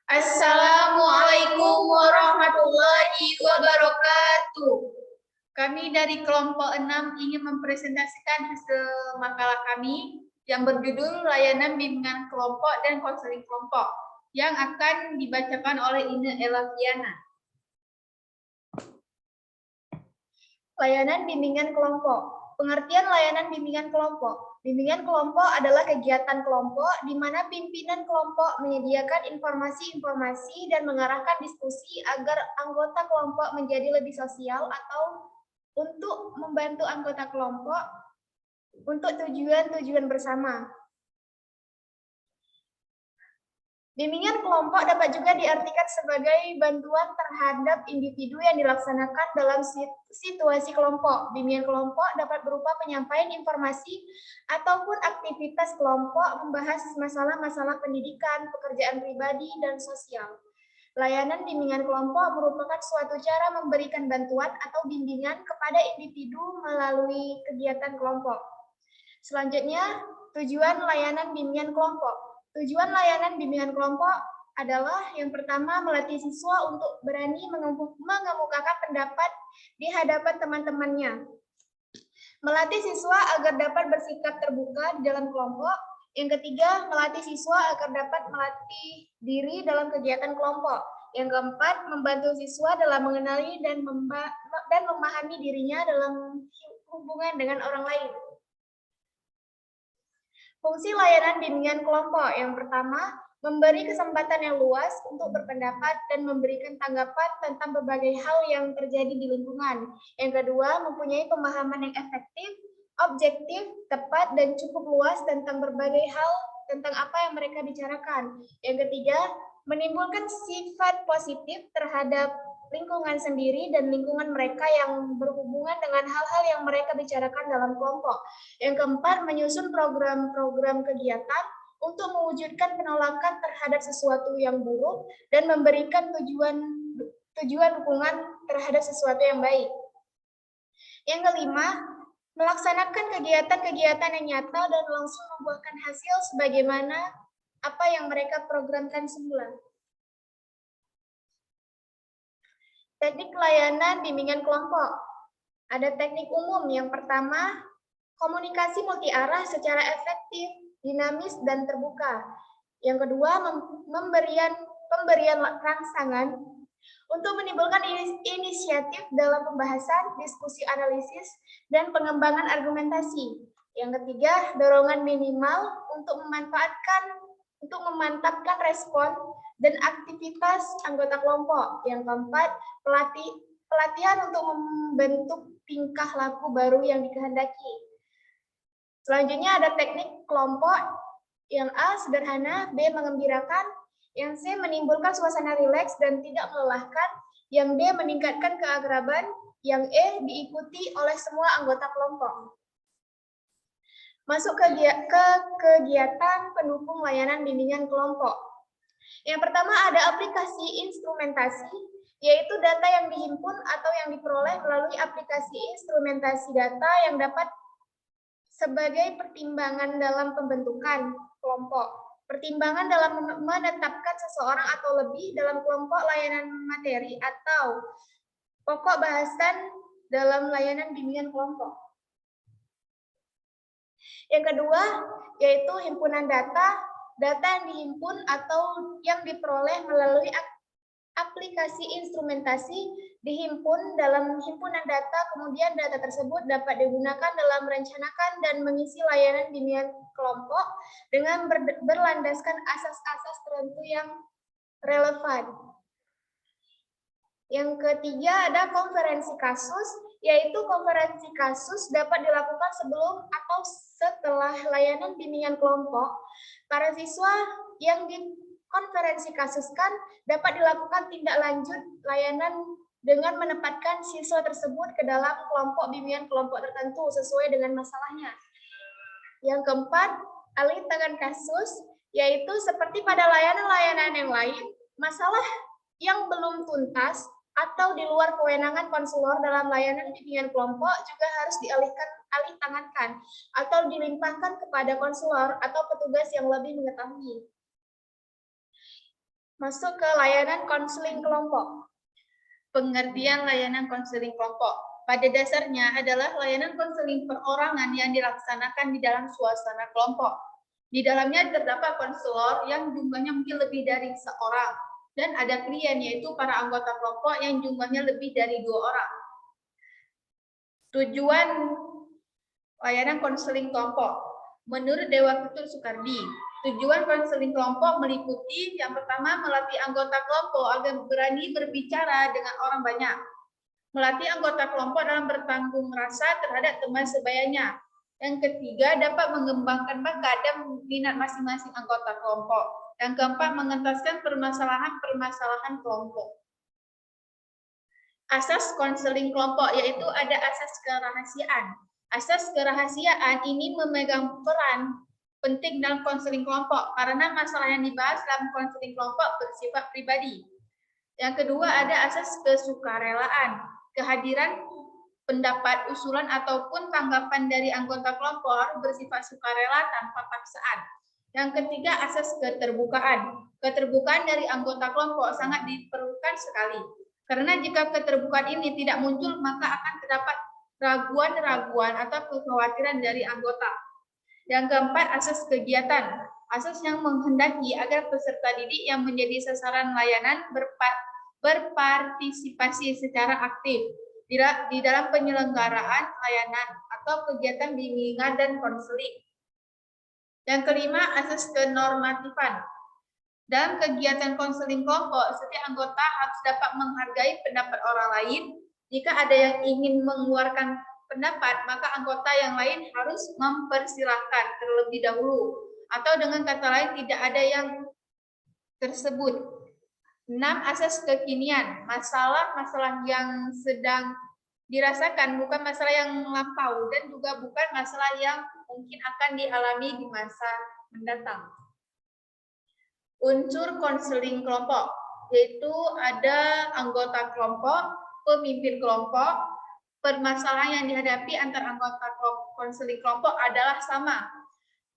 Assalamualaikum warahmatullahi wabarakatuh. Kami dari kelompok 6 ingin mempresentasikan hasil makalah kami yang berjudul Layanan Bimbingan Kelompok dan Konseling Kelompok yang akan dibacakan oleh Ine Elaviana. Layanan bimbingan kelompok. Pengertian layanan bimbingan kelompok. Bimbingan kelompok adalah kegiatan kelompok di mana pimpinan kelompok menyediakan informasi-informasi dan mengarahkan diskusi agar anggota kelompok menjadi lebih sosial atau untuk membantu anggota kelompok untuk tujuan-tujuan bersama. Bimbingan kelompok dapat juga diartikan sebagai bantuan terhadap individu yang dilaksanakan dalam situasi kelompok. Bimbingan kelompok dapat berupa penyampaian informasi ataupun aktivitas kelompok membahas masalah-masalah pendidikan, pekerjaan pribadi, dan sosial. Layanan bimbingan kelompok merupakan suatu cara memberikan bantuan atau bimbingan kepada individu melalui kegiatan kelompok. Selanjutnya, tujuan layanan bimbingan kelompok. Tujuan layanan bimbingan kelompok adalah yang pertama melatih siswa untuk berani mengemukakan pendapat di hadapan teman-temannya. Melatih siswa agar dapat bersikap terbuka di dalam kelompok. Yang ketiga, melatih siswa agar dapat melatih diri dalam kegiatan kelompok. Yang keempat, membantu siswa dalam mengenali dan memahami dirinya dalam hubungan dengan orang lain. Fungsi layanan bimbingan kelompok yang pertama, memberi kesempatan yang luas untuk berpendapat dan memberikan tanggapan tentang berbagai hal yang terjadi di lingkungan. Yang kedua, mempunyai pemahaman yang efektif, objektif, tepat, dan cukup luas tentang berbagai hal tentang apa yang mereka bicarakan. Yang ketiga, menimbulkan sifat positif terhadap lingkungan sendiri dan lingkungan mereka yang berhubungan dengan hal-hal yang mereka bicarakan dalam kelompok. Yang keempat, menyusun program-program kegiatan untuk mewujudkan penolakan terhadap sesuatu yang buruk dan memberikan tujuan dukungan terhadap sesuatu yang baik. Yang kelima, melaksanakan kegiatan-kegiatan yang nyata dan langsung membuahkan hasil sebagaimana apa yang mereka programkan semula. Teknik layanan bimbingan kelompok. Ada teknik umum. Yang pertama, komunikasi multi arah secara efektif, dinamis, dan terbuka. Yang kedua, pemberian rangsangan untuk menimbulkan inisiatif dalam pembahasan, diskusi analisis, dan pengembangan argumentasi. Yang ketiga, dorongan minimal untuk memantapkan respon dan aktivitas anggota kelompok. Yang keempat, pelatihan untuk membentuk tingkah laku baru yang dikehendaki. Selanjutnya ada teknik kelompok. Yang A, sederhana, B, mengembirakan, yang C, menimbulkan suasana rileks dan tidak melelahkan, yang D, meningkatkan keakraban, yang E, diikuti oleh semua anggota kelompok. Masuk ke kegiatan pendukung layanan bimbingan kelompok. Yang pertama ada aplikasi instrumentasi, yaitu data yang dihimpun atau yang diperoleh melalui aplikasi instrumentasi data yang dapat sebagai pertimbangan dalam pembentukan kelompok. Pertimbangan dalam menetapkan seseorang atau lebih dalam kelompok layanan materi atau pokok bahasan dalam layanan bimbingan kelompok. Yang kedua, yaitu himpunan data yang dihimpun atau yang diperoleh melalui aplikasi instrumentasi dihimpun dalam himpunan data, kemudian data tersebut dapat digunakan dalam merencanakan dan mengisi layanan bimbingan kelompok dengan berlandaskan asas-asas tertentu yang relevan. Yang ketiga ada konferensi kasus, yaitu konferensi kasus dapat dilakukan sebelum atau setelah layanan bimbingan kelompok. Para siswa yang dikonferensi kasuskan dapat dilakukan tindak lanjut layanan dengan menempatkan siswa tersebut ke dalam kelompok bimbingan kelompok tertentu sesuai dengan masalahnya. Yang keempat, alih tangan kasus, yaitu seperti pada layanan-layanan yang lain, masalah yang belum tuntas atau di luar kewenangan konselor dalam layanan bimbingan kelompok juga harus alih tangankan atau dilimpahkan kepada konselor atau petugas yang lebih mengetahui. Masuk ke layanan konseling kelompok. Pengertian layanan konseling kelompok pada dasarnya adalah layanan konseling perorangan yang dilaksanakan di dalam suasana kelompok. Di dalamnya terdapat konselor yang jumlahnya mungkin lebih dari seorang, dan ada klien yaitu para anggota kelompok yang jumlahnya lebih dari 2 orang. Tujuan layanan konseling kelompok. Menurut Dewa Kutul Soekardi, tujuan konseling kelompok meliputi yang pertama melatih anggota kelompok agar berani berbicara dengan orang banyak. Melatih anggota kelompok dalam bertanggung rasa terhadap teman sebayanya. Yang ketiga, dapat mengembangkan bakat dan minat masing-masing anggota kelompok. Yang keempat, mengentaskan permasalahan-permasalahan kelompok. Asas konseling kelompok yaitu ada asas kerahasiaan. Asas kerahasiaan ini memegang peran penting dalam konseling kelompok karena masalah yang dibahas dalam konseling kelompok bersifat pribadi. Yang kedua ada asas kesukarelaan. Kehadiran pendapat, usulan ataupun tanggapan dari anggota kelompok bersifat sukarela tanpa paksaan. Yang ketiga asas keterbukaan. Keterbukaan dari anggota kelompok sangat diperlukan sekali. Karena jika keterbukaan ini tidak muncul, maka akan terdapat raguan-raguan atau kekhawatiran dari anggota. Yang keempat, asas kegiatan. Asas yang menghendaki agar peserta didik yang menjadi sasaran layanan berpartisipasi secara aktif di dalam penyelenggaraan layanan atau kegiatan bimbingan dan konseling. Yang kelima, asas kenormatifan. Dalam kegiatan konseling kelompok, setiap anggota harus dapat menghargai pendapat orang lain. Jika ada yang ingin mengeluarkan pendapat, maka anggota yang lain harus mempersilahkan terlebih dahulu. Atau dengan kata lain, tidak ada yang tersebut. 6. Asas kekinian. Masalah-masalah yang sedang dirasakan bukan masalah yang lampau dan juga bukan masalah yang mungkin akan dialami di masa mendatang. Unsur konseling kelompok, yaitu ada anggota kelompok, pemimpin kelompok. Permasalahan yang dihadapi antar anggota konseling kelompok adalah sama.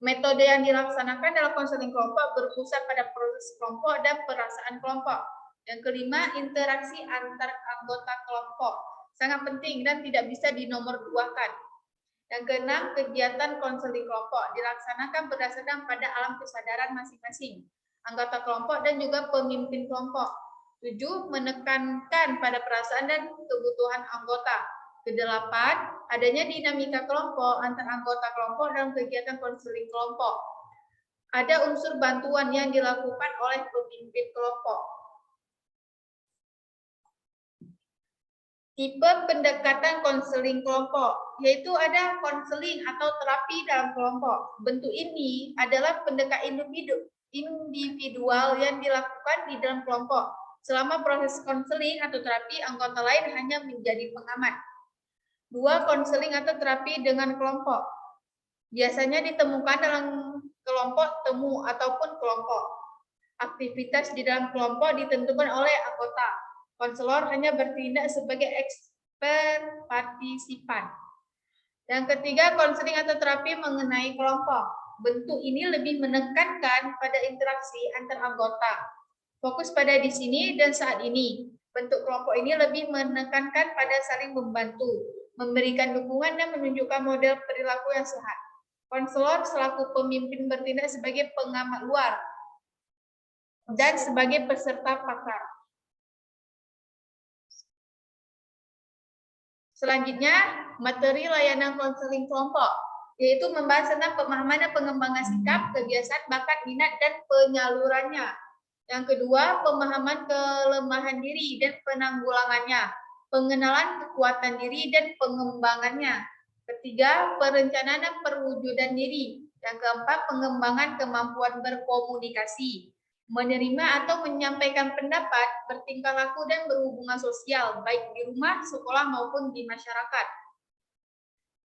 Metode yang dilaksanakan dalam konseling kelompok berpusat pada proses kelompok dan perasaan kelompok. Yang kelima, interaksi antar anggota kelompok. Sangat penting dan tidak bisa dinomorduakan. Yang keenam, kegiatan konseling kelompok dilaksanakan berdasarkan pada alam kesadaran masing-masing anggota kelompok dan juga pemimpin kelompok. 7. Menekankan pada perasaan dan kebutuhan anggota. Kedelapan, adanya dinamika kelompok antar anggota kelompok dalam kegiatan konseling kelompok. Ada unsur bantuan yang dilakukan oleh pemimpin kelompok. Tipe pendekatan konseling kelompok, yaitu ada konseling atau terapi dalam kelompok. Bentuk ini adalah pendekatan individual yang dilakukan di dalam kelompok. Selama proses konseling atau terapi, anggota lain hanya menjadi pengamat. 2. Konseling atau terapi dengan kelompok. Biasanya ditemukan dalam kelompok temu ataupun kelompok. Aktivitas di dalam kelompok ditentukan oleh anggota. Konselor hanya bertindak sebagai expert partisipan. Yang ketiga, konseling atau terapi mengenai kelompok. Bentuk ini lebih menekankan pada interaksi antar anggota. Fokus pada di sini dan saat ini. Bentuk kelompok ini lebih menekankan pada saling membantu, memberikan dukungan dan menunjukkan model perilaku yang sehat. Konselor selaku pemimpin bertindak sebagai pengamat luar dan sebagai peserta pakar. Selanjutnya, materi layanan konseling kelompok, yaitu membahas tentang pemahaman dan pengembangan sikap, kebiasaan, bakat, minat, dan penyalurannya. Yang kedua, pemahaman kelemahan diri dan penanggulangannya, pengenalan kekuatan diri dan pengembangannya. Ketiga, perencanaan dan perwujudan diri. Yang keempat, pengembangan kemampuan berkomunikasi, menerima atau menyampaikan pendapat, bertingkah laku dan berhubungan sosial, baik di rumah, sekolah maupun di masyarakat.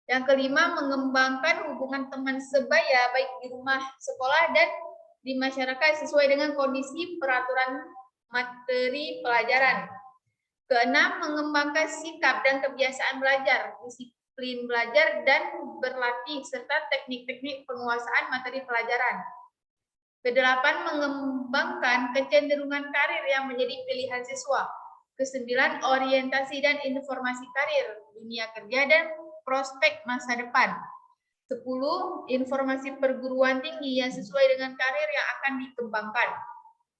Yang kelima, mengembangkan hubungan teman sebaya, baik di rumah, sekolah, dan di masyarakat sesuai dengan kondisi peraturan materi pelajaran. Keenam, mengembangkan sikap dan kebiasaan belajar, disiplin belajar dan berlatih, serta teknik-teknik penguasaan materi pelajaran. Kedelapan, mengembangkan kecenderungan karir yang menjadi pilihan siswa. Kesembilan, orientasi dan informasi karir, dunia kerja dan prospek masa depan. 10, informasi perguruan tinggi yang sesuai dengan karir yang akan dikembangkan.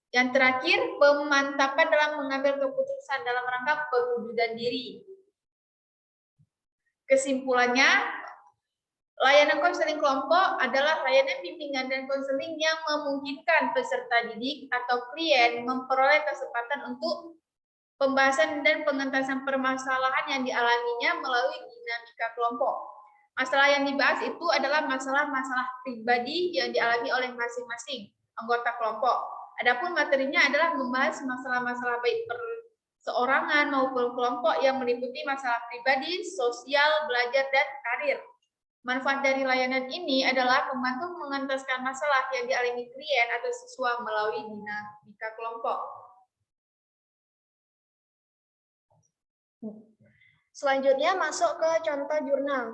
Yang terakhir, pemantapan dalam mengambil keputusan dalam rangka pewujudan diri. Kesimpulannya, layanan konseling kelompok adalah layanan bimbingan dan konseling yang memungkinkan peserta didik atau klien memperoleh kesempatan untuk pembahasan dan pengentasan permasalahan yang dialaminya melalui dinamika kelompok. Masalah yang dibahas itu adalah masalah-masalah pribadi yang dialami oleh masing-masing anggota kelompok. Adapun materinya adalah membahas masalah-masalah baik perseorangan maupun kelompok yang meliputi masalah pribadi, sosial, belajar, dan karir. Manfaat dari layanan ini adalah membantu mengentaskan masalah yang dialami klien atau siswa melalui dinamika kelompok. Selanjutnya masuk ke contoh jurnal.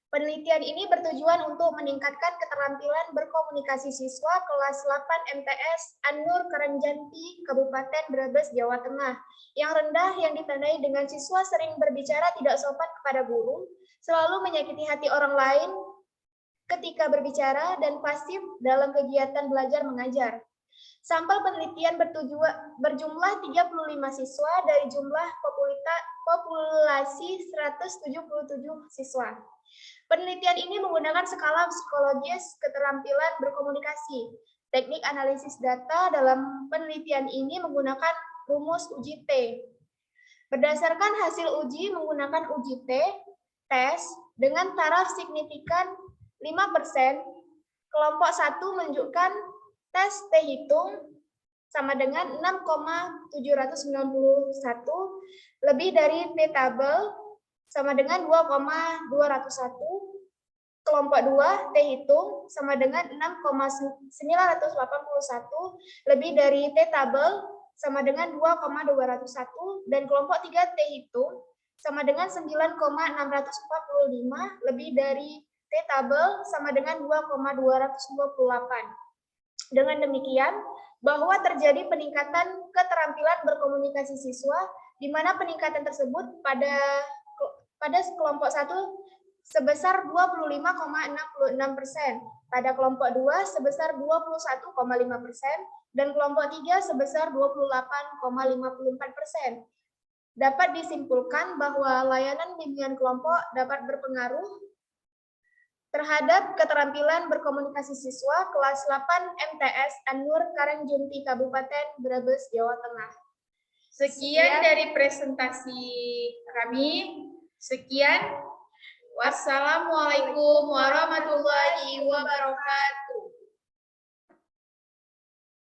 Penelitian ini bertujuan untuk meningkatkan keterampilan berkomunikasi siswa kelas 8 MTS An-Nur Karanjanti, Kabupaten Brebes, Jawa Tengah, yang rendah yang ditandai dengan siswa sering berbicara tidak sopan kepada guru, selalu menyakiti hati orang lain ketika berbicara, dan pasif dalam kegiatan belajar mengajar. Sampel penelitian berjumlah 35 siswa dari jumlah populasi 177 siswa. Penelitian ini menggunakan skala psikologis keterampilan berkomunikasi. Teknik analisis data dalam penelitian ini menggunakan rumus uji T. Berdasarkan hasil uji menggunakan uji T, tes dengan taraf signifikan 5%, kelompok 1 menunjukkan tes T hitung sama dengan 6,791 lebih dari T tabel sama dengan 2,201. Kelompok 2 T hitung sama dengan 6,981 lebih dari T tabel sama dengan 2,201, dan kelompok 3 T hitung sama dengan 9,645 lebih dari T tabel sama dengan 2,228. Dengan demikian, bahwa terjadi peningkatan keterampilan berkomunikasi siswa, di mana peningkatan tersebut pada kelompok 1 sebesar 25,66%, pada kelompok 2 sebesar 21,5%, dan kelompok 3 sebesar 28,54%. Dapat disimpulkan bahwa layanan bimbingan kelompok dapat berpengaruh terhadap keterampilan berkomunikasi siswa kelas 8 MTS An-Nur Karangjunti, Kabupaten Brebes, Jawa Tengah. Sekian dari presentasi kami. Sekian. Wassalamualaikum warahmatullahi wabarakatuh.